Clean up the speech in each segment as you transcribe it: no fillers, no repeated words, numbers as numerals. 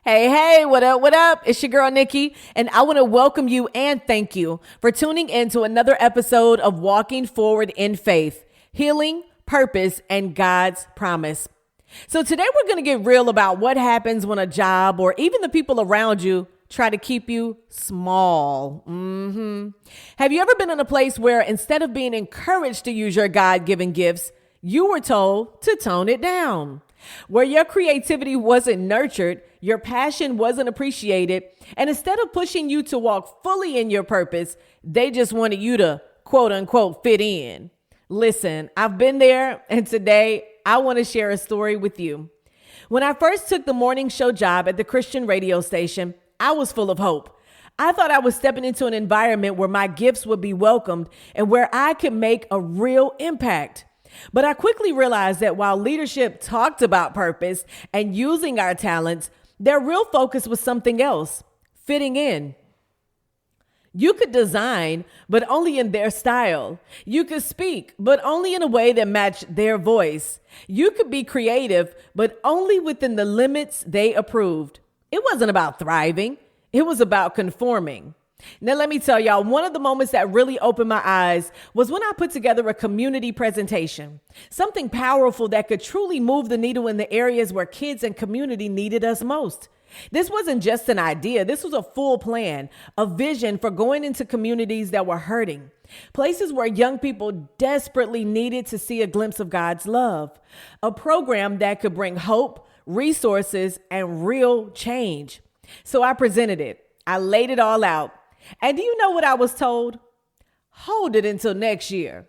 Hey, what up? What up? It's your girl, Nikki, and I want to welcome you and thank you for tuning in to another episode of Walking Forward in Faith, Healing, Purpose, and God's Promise. So today we're going to get real about what happens when a job or even the people around you try to keep you small. Have you ever been in a place where instead of being encouraged to use your God-given gifts, you were told to tone it down? Where your creativity wasn't nurtured, your passion wasn't appreciated, and instead of pushing you to walk fully in your purpose, they just wanted you to quote unquote fit in. Listen, I've been there, and today I want to share a story with you. When I first took the morning show job at the Christian radio station, I was full of hope. I thought I was stepping into an environment where my gifts would be welcomed and where I could make a real impact. But I quickly realized that while leadership talked about purpose and using our talents, their real focus was something else: fitting in. You could design, but only in their style. You could speak, but only in a way that matched their voice. You could be creative, but only within the limits they approved. It wasn't about thriving. It was about conforming. Now, let me tell y'all, one of the moments that really opened my eyes was when I put together a community presentation, something powerful that could truly move the needle in the areas where kids and community needed us most. This wasn't just an idea. This was a full plan, a vision for going into communities that were hurting, places where young people desperately needed to see a glimpse of God's love, a program that could bring hope, resources, and real change. So I presented it. I laid it all out. And do you know what I was told? Hold it until next year.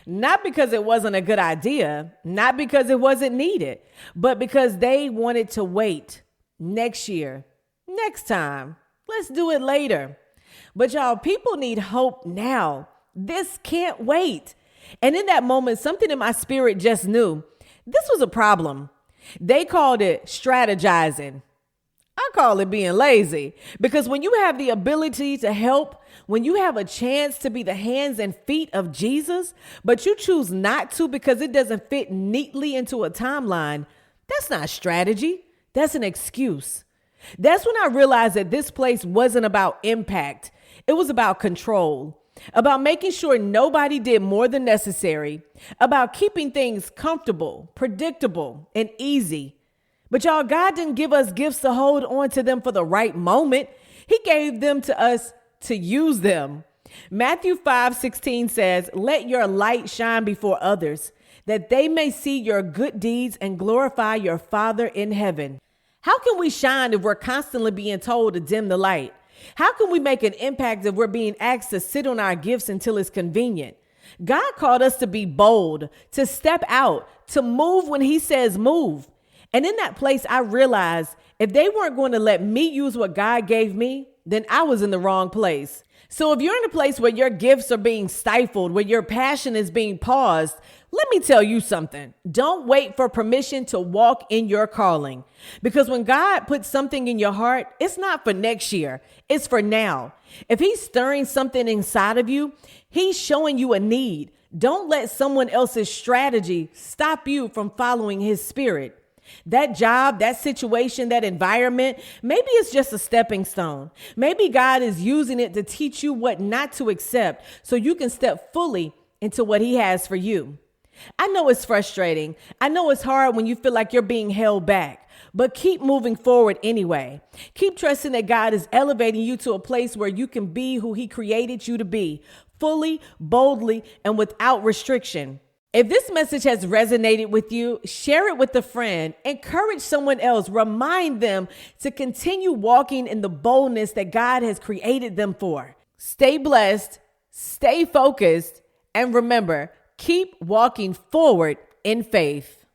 Not because it wasn't a good idea, not because it wasn't needed, but because they wanted to wait. Next year, next time, let's do it later. But y'all, people need hope now. This can't wait. And in that moment, something in my spirit just knew this was a problem. They called it strategizing. I call it being lazy, because when you have the ability to help, when you have a chance to be the hands and feet of Jesus, but you choose not to because it doesn't fit neatly into a timeline, that's not strategy. That's an excuse. That's when I realized that this place wasn't about impact. It was about control, about making sure nobody did more than necessary, about keeping things comfortable, predictable, and easy. But y'all, God didn't give us gifts to hold on to them for the right moment. He gave them to us to use them. Matthew 5:16 says, "Let your light shine before others, that they may see your good deeds and glorify your Father in heaven." How can we shine if we're constantly being told to dim the light? How can we make an impact if we're being asked to sit on our gifts until it's convenient? God called us to be bold, to step out, to move when He says move. And in that place, I realized if they weren't going to let me use what God gave me, then I was in the wrong place. So if you're in a place where your gifts are being stifled, where your passion is being paused, let me tell you something. Don't wait for permission to walk in your calling. Because when God puts something in your heart, it's not for next year. It's for now. If He's stirring something inside of you, He's showing you a need. Don't let someone else's strategy stop you from following His spirit. That job, that situation, that environment, maybe it's just a stepping stone. Maybe God is using it to teach you what not to accept so you can step fully into what He has for you. I know it's frustrating. I know it's hard when you feel like you're being held back, but keep moving forward anyway. Keep trusting that God is elevating you to a place where you can be who He created you to be, fully, boldly, and without restriction. If this message has resonated with you, share it with a friend, encourage someone else, remind them to continue walking in the boldness that God has created them for. Stay blessed, stay focused, and remember, keep walking forward in faith.